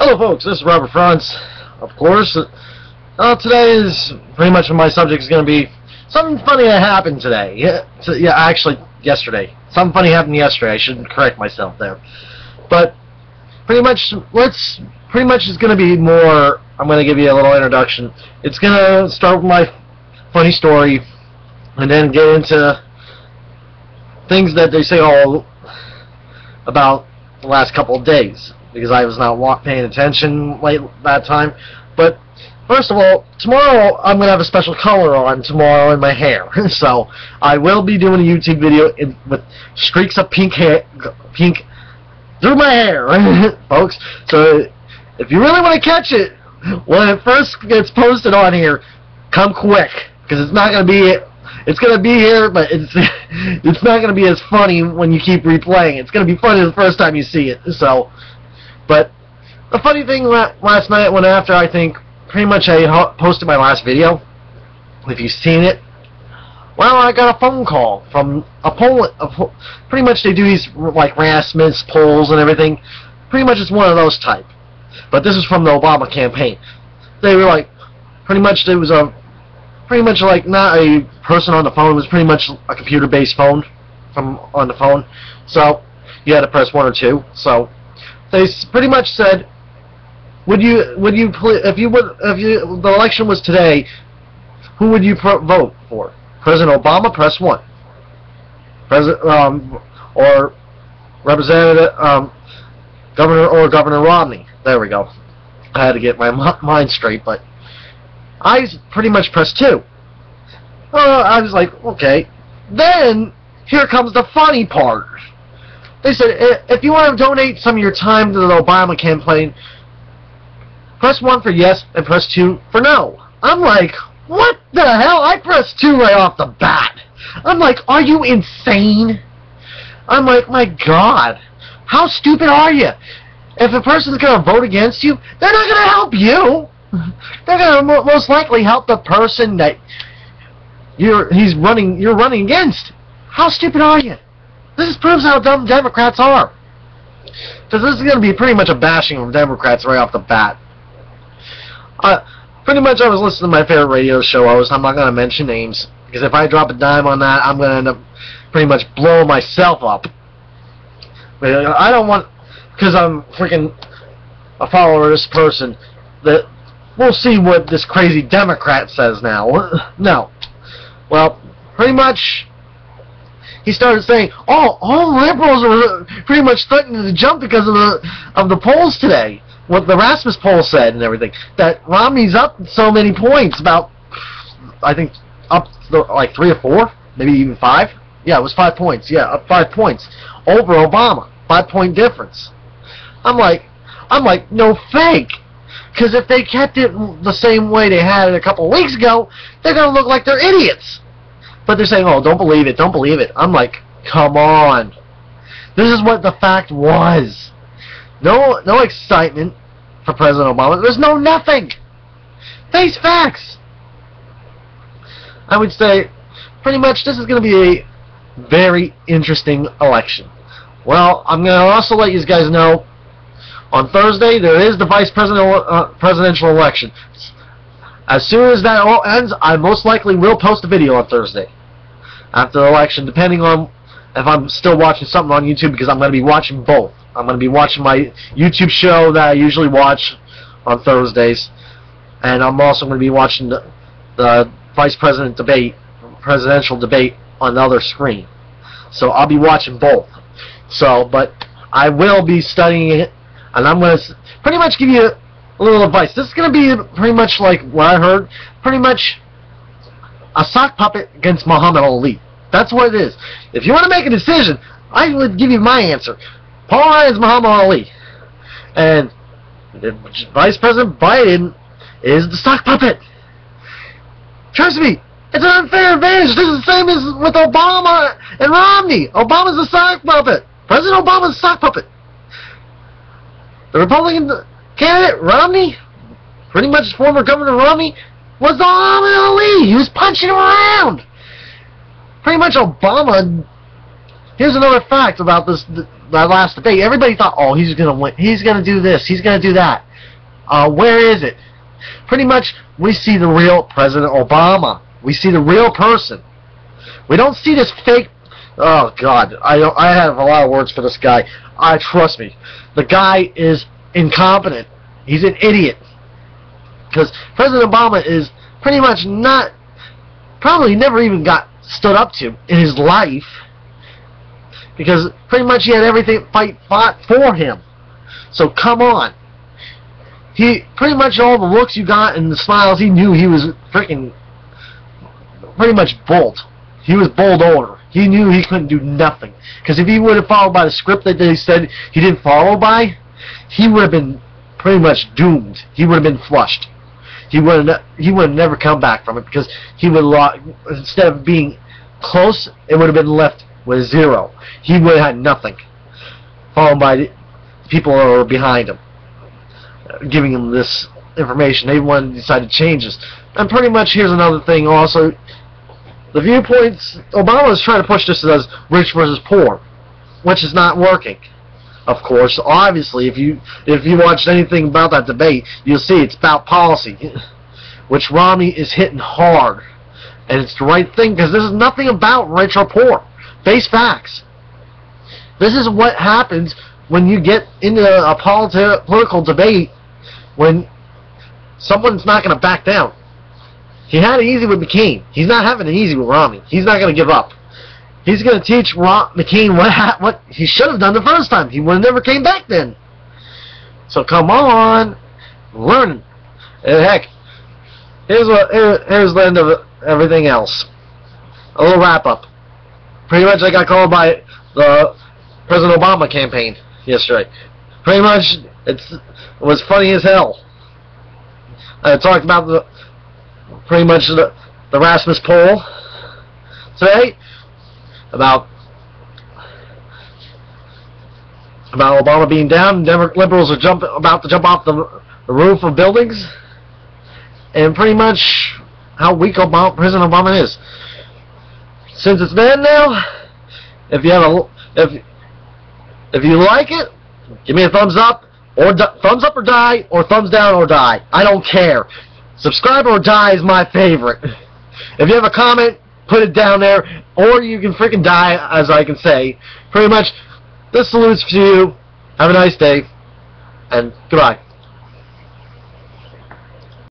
Hello folks, this is Robert Franz. Of course, today is pretty much my subject is going to be something funny that happened today. Actually, yesterday. Something funny happened yesterday. I should correct myself there. But pretty much, it's going to be more. I'm going to give you a little introduction. It's going to start with my funny story, and then get into things that they say all about the last couple of days, because I was not paying attention late that time. But first of all, tomorrow I'm going to have a special color on tomorrow in my hair. So I will be doing a YouTube video with streaks of pink through my hair, folks. So if you really want to catch it when it first gets posted on here, come quick, because it's not going to be It's going to be here, but it's not going to be as funny when you keep replaying. It's going to be funny the first time you see it. So, but the funny thing last night, when after I think pretty much I posted my last video, if you've seen it, well, I got a phone call from a poll. Pretty much they do these like Rasmus polls and everything. Pretty much it's one of those type. But this is from the Obama campaign. They were like, pretty much there was a pretty much like not a person on the phone. It was pretty much a computer-based phone on the phone. So you had to press 1 or 2. So they pretty much said, if the election was today, who would you vote for? President Obama, press 1. Or Representative Governor Romney. There we go. I had to get my mind straight, but I pretty much pressed 2. I was like, okay. Then, here comes the funny part. They said, if you want to donate some of your time to the Obama campaign, press 1 for yes and press 2 for no. I'm like, what the hell? I pressed 2 right off the bat. I'm like, are you insane? I'm like, my God, how stupid are you? If a person's going to vote against you, they're not going to help you. They're going to most likely help the person that you're running against. How stupid are you? This proves how dumb Democrats are. Because this is going to be pretty much a bashing of Democrats right off the bat. Pretty much I was listening to my favorite radio show host. I'm not going to mention names, because if I drop a dime on that, I'm going to end up pretty much blowing myself up. But I don't want, because I'm freaking a follower of this person, that we'll see what this crazy Democrat says now. No. Well, pretty much, he started saying, oh, all liberals are pretty much threatening to jump because of the polls today. What the Rasmus poll said and everything. That Romney's up so many points, about, I think, up like 3 or 4, maybe even 5. Yeah, it was 5 points. Yeah, up 5 points over Obama. 5-point difference. I'm like, no fake. Because if they kept it the same way they had it a couple of weeks ago, they're going to look like they're idiots. But they're saying, oh, don't believe it, don't believe it. I'm like, come on. This is what the fact was. No excitement for President Obama. There's no nothing. Face facts. I would say, pretty much, this is going to be a very interesting election. Well, I'm going to also let you guys know, on Thursday, there is the presidential election. As soon as that all ends, I most likely will post a video on Thursday after the election, depending on if I'm still watching something on YouTube, because I'm going to be watching both. I'm going to be watching my YouTube show that I usually watch on Thursdays, and I'm also going to be watching the presidential debate on the other screen. So I'll be watching both. So, but I will be studying it, and I'm going to pretty much give you a little advice. This is going to be pretty much like what I heard, pretty much a sock puppet against Muhammad Ali. That's what it is. If you want to make a decision, I would give you my answer. Paul Ryan's Muhammad Ali, and Vice President Biden is the sock puppet. Trust me, it's an unfair advantage. This is the same as with Obama and Romney. Obama's a sock puppet. President Obama's a sock puppet. The Republican candidate, Romney, pretty much former Governor Romney, was Muhammad Ali. He was punching him around. Pretty much Obama. Here's another fact about that last debate. Everybody thought, oh, he's going to win. He's going to do this. He's going to do that. Where is it? Pretty much, we see the real President Obama. We see the real person. We don't see this fake. Oh God, I have a lot of words for this guy. Trust me, the guy is incompetent. He's an idiot. Because President Obama is pretty much probably never even got stood up to in his life. Because pretty much he had everything fought for him. So come on. He pretty much all the looks you got and the smiles, he knew he was freaking pretty much bold. He was bowled over. He knew he couldn't do nothing. Because if he would have followed by the script that they said he didn't follow by, he would have been pretty much doomed. He would have been flushed. He would have never come back from it, because he would instead of being close, it would have been left with 0. He would have had nothing. Followed by the people that were behind him, giving him this information. They wanted to decide to change this. And pretty much, here's another thing also. The viewpoints, Obama is trying to push this as rich versus poor, which is not working. Of course, obviously, if you watched anything about that debate, you'll see it's about policy, which Romney is hitting hard. And it's the right thing, because this is nothing about rich or poor. Face facts. This is what happens when you get into a political debate, when someone's not going to back down. He had it easy with McCain. He's not having it easy with Romney. He's not going to give up. He's going to teach McCain what he should have done the first time. He would have never came back then. So come on, learn. And heck, here's the end of everything else. A little wrap up. Pretty much, I got called by the President Obama campaign yesterday. Pretty much, it was funny as hell. I talked about pretty much the Rasmus poll today, about Obama being down, liberals are about to jump off the roof of buildings, and pretty much how weak President Obama is. Since it's been now, if you like it, give me a thumbs up, or thumbs up or die, or thumbs down or die. I don't care. Subscribe or die is my favorite. If you have a comment, put it down there, or you can freaking die, as I can say. Pretty much, this salutes to you. Have a nice day, and goodbye.